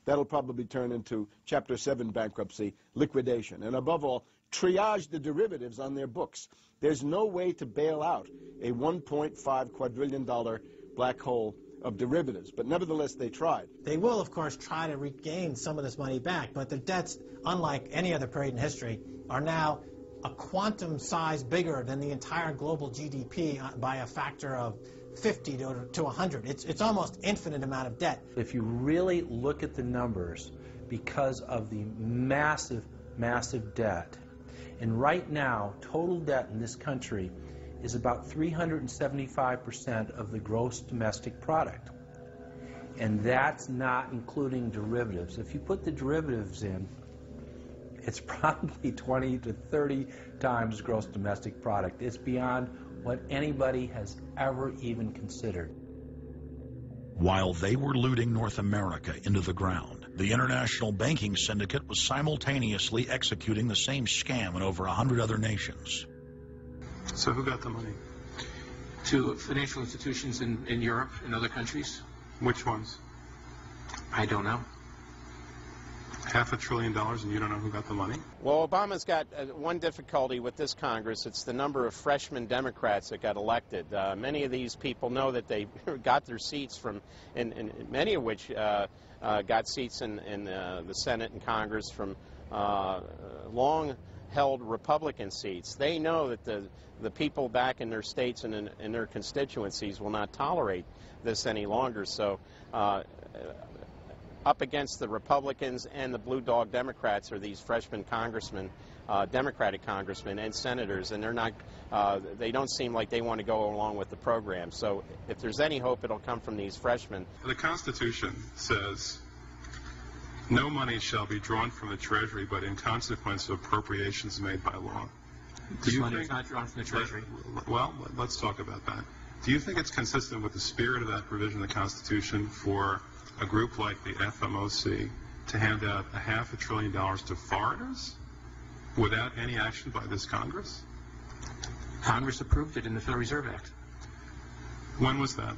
that'll probably turn into Chapter 7 bankruptcy, liquidation. And above all, triage the derivatives on their books. There's no way to bail out a $1.5 quadrillion black hole of derivatives, but nevertheless they tried. They will, of course, try to regain some of this money back, but their debts, unlike any other period in history, are now a quantum size bigger than the entire global GDP by a factor of 50 to 100. It's almost infinite amount of debt. If you really look at the numbers, because of the massive, massive debt, and right now, total debt in this country is about 375% of the gross domestic product. And that's not including derivatives. If you put the derivatives in, it's probably 20 to 30 times gross domestic product. It's beyond what anybody has ever even considered. While they were looting North America into the ground, the international banking syndicate was simultaneously executing the same scam in over 100 other nations. So who got the money? To financial institutions in Europe and other countries. Which ones? I don't know. $500 billion and you don't know who got the money? Well, Obama's got one difficulty with this Congress. It's the number of freshman Democrats that got elected. Many of these people know that they got their seats from, and many of which got seats in the Senate and Congress from long-held Republican seats. They know that the people back in their states and in their constituencies will not tolerate this any longer. So up against the Republicans and the blue dog Democrats are these freshman congressmen, Democratic congressmen and senators, and they're not, they don't seem like they want to go along with the program. So if there's any hope, it'll come from these freshmen. The Constitution says no money shall be drawn from the Treasury but in consequence of appropriations made by law. This money is not drawn from the Treasury. Well, let's talk about that. Do you think it's consistent with the spirit of that provision of the Constitution for a group like the FMOC to hand out $500 billion to foreigners without any action by this Congress? Congress approved it in the Federal Reserve Act. When was that?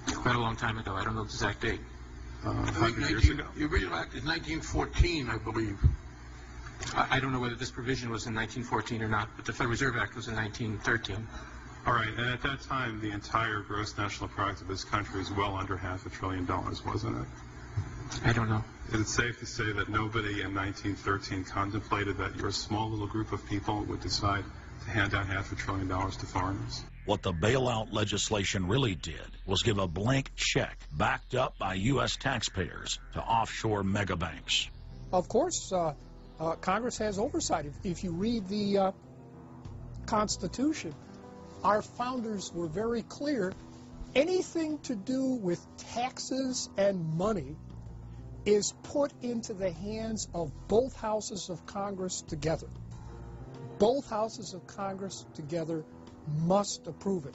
Quite a long time ago. I don't know the exact date. 100 years ago. The original act is 1914, I believe. I don't know whether this provision was in 1914 or not, but the Federal Reserve Act was in 1913. All right, and at that time, the entire gross national product of this country was well under $500 billion, wasn't it? I don't know. Is it safe to say that nobody in 1913 contemplated that your small little group of people would decide to hand out $500 billion to foreigners? What the bailout legislation really did was give a blank check backed up by U.S. taxpayers to offshore megabanks. Of course, Congress has oversight. If you read the Constitution, our founders were very clear. Anything to do with taxes and money is put into the hands of both houses of Congress together. Both houses of Congress together must approve it.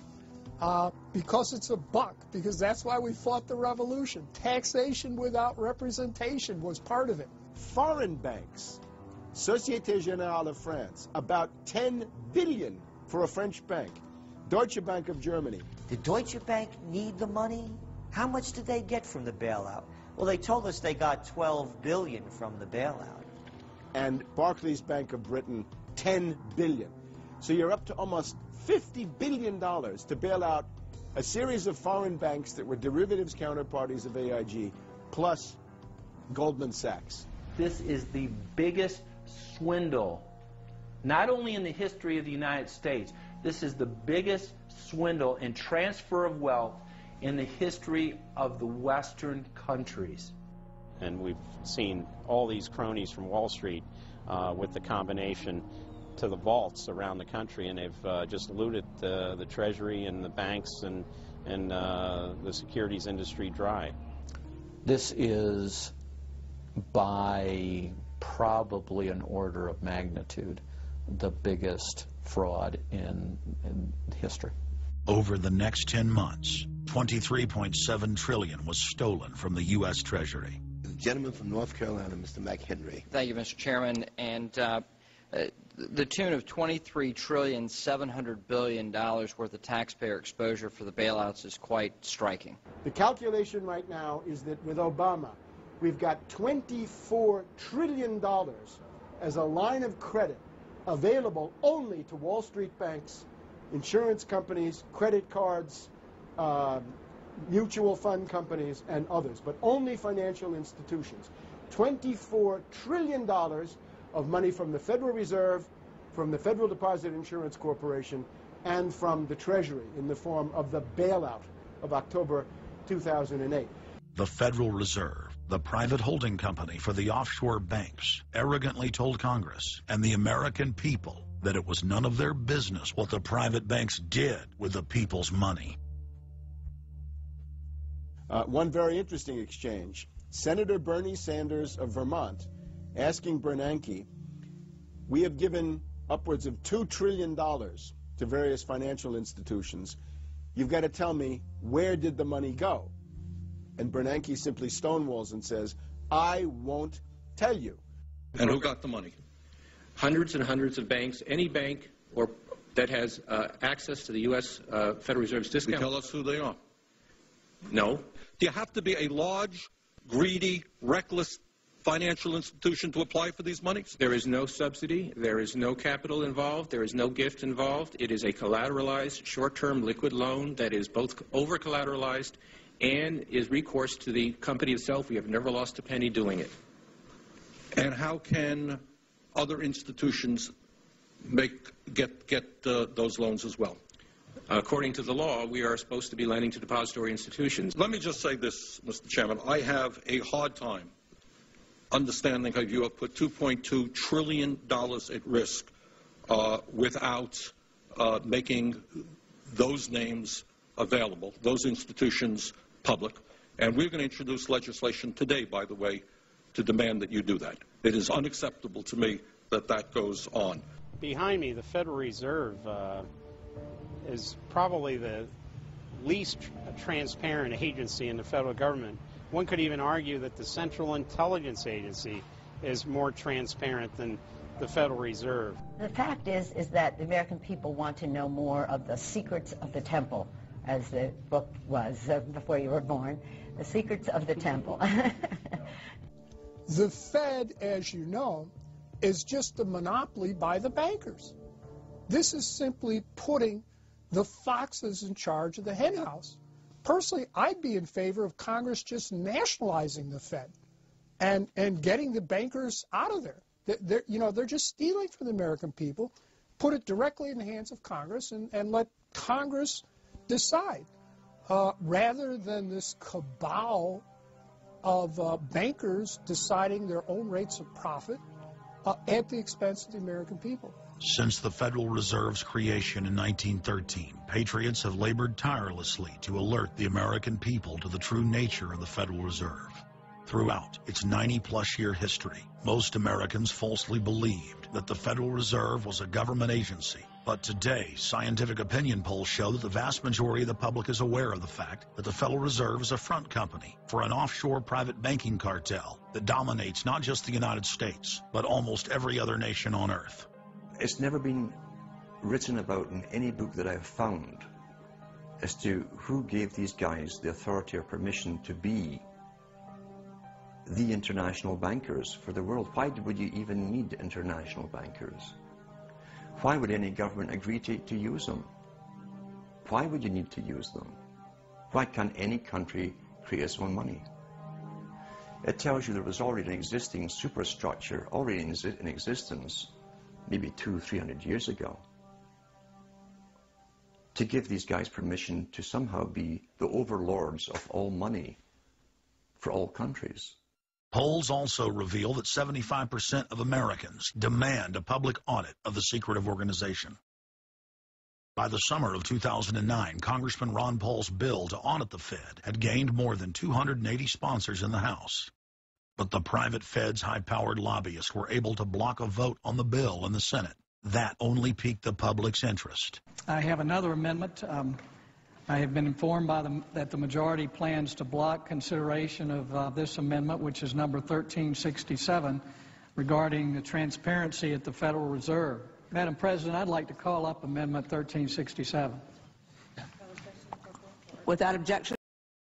Because it's a buck, because that's why we fought the revolution. Taxation without representation was part of it. Foreign banks, Société Générale of France, about 10 billion for a French bank. Deutsche Bank of Germany. Did Deutsche Bank need the money? How much did they get from the bailout? Well, they told us they got 12 billion from the bailout. And Barclays Bank of Britain, 10 billion. So you're up to almost $50 billion to bail out a series of foreign banks that were derivatives counterparties of AIG, plus Goldman Sachs. This is the biggest swindle, not only in the history of the United States, this is the biggest swindle and transfer of wealth in the history of the Western countries. And we've seen all these cronies from Wall Street with the combination to the vaults around the country, and they've just looted the Treasury and the banks and the securities industry dry. This is by probably an order of magnitude the biggest fraud in history. Over the next 10 months, $23.7 trillion was stolen from the U.S. Treasury. The gentleman from North Carolina, Mr. McHenry. Thank you, Mr. Chairman. And the tune of $23.7 trillion worth of taxpayer exposure for the bailouts is quite striking. The calculation right now is that with Obama, we've got $24 trillion as a line of credit available only to Wall Street banks, insurance companies, credit cards, mutual fund companies, and others, but only financial institutions. $24 trillion of money from the Federal Reserve, from the Federal Deposit Insurance Corporation, and from the Treasury in the form of the bailout of October 2008. The Federal Reserve, the private holding company for the offshore banks, arrogantly told Congress and the American people that it was none of their business what the private banks did with the people's money. One very interesting exchange. Senator Bernie Sanders of Vermont asking Bernanke, we have given upwards of $2 trillion to various financial institutions. You've got to tell me, where did the money go? And Bernanke simply stonewalls and says, I won't tell you. And who got the money? Hundreds and hundreds of banks. Any bank that has access to the U.S. Federal Reserve's discount. Tell us who they are. No. Do you have to be a large, greedy, reckless financial institution to apply for these monies? There is no subsidy. There is no capital involved. There is no gift involved. It is a collateralized, short-term liquid loan that is both over-collateralized and is recourse to the company itself. We have never lost a penny doing it. And how can other institutions get those loans as well? According to the law, we are supposed to be lending to depository institutions. Let me just say this, Mr. Chairman. I have a hard time understanding how you have put $2.2 trillion at risk without making those names available, those institutions public. And we're going to introduce legislation today, by the way, to demand that you do that. It is unacceptable to me that that goes on. Behind me, the Federal Reserve is probably the least transparent agency in the federal government. One could even argue that the Central Intelligence Agency is more transparent than the Federal Reserve. The fact is that the American people want to know more of the secrets of the temple, as the book was before you were born, The Secrets of the Temple. The Fed, as you know, is just a monopoly by the bankers. This is simply putting the foxes in charge of the hen house. Personally, I'd be in favor of Congress just nationalizing the Fed and getting the bankers out of there. They're just stealing from the American people. Put it directly in the hands of Congress and let Congress decide, rather than this cabal of bankers deciding their own rates of profit at the expense of the American people. Since the Federal Reserve's creation in 1913, patriots have labored tirelessly to alert the American people to the true nature of the Federal Reserve. Throughout its 90-plus year history, most Americans falsely believed that the Federal Reserve was a government agency. But today, scientific opinion polls show that the vast majority of the public is aware of the fact that the Federal Reserve is a front company for an offshore private banking cartel that dominates not just the United States, but almost every other nation on Earth. It's never been written about in any book that I've found as to who gave these guys the authority or permission to be the international bankers for the world. Why would you even need international bankers? Why would any government agree to use them? Why would you need to use them? Why can't any country create its own money? It tells you there was already an existing superstructure, already in existence, maybe 200-300 years ago, to give these guys permission to somehow be the overlords of all money for all countries. Polls also reveal that 75% of Americans demand a public audit of the secretive organization. By the summer of 2009, Congressman Ron Paul's bill to audit the Fed had gained more than 280 sponsors in the House. But the private Fed's high-powered lobbyists were able to block a vote on the bill in the Senate. That only piqued the public's interest. I have another amendment. I have been informed that the majority plans to block consideration of this amendment, which is number 1367. regarding the transparency at the Federal Reserve. Madam President, I'd like to call up Amendment 1367. Without objection.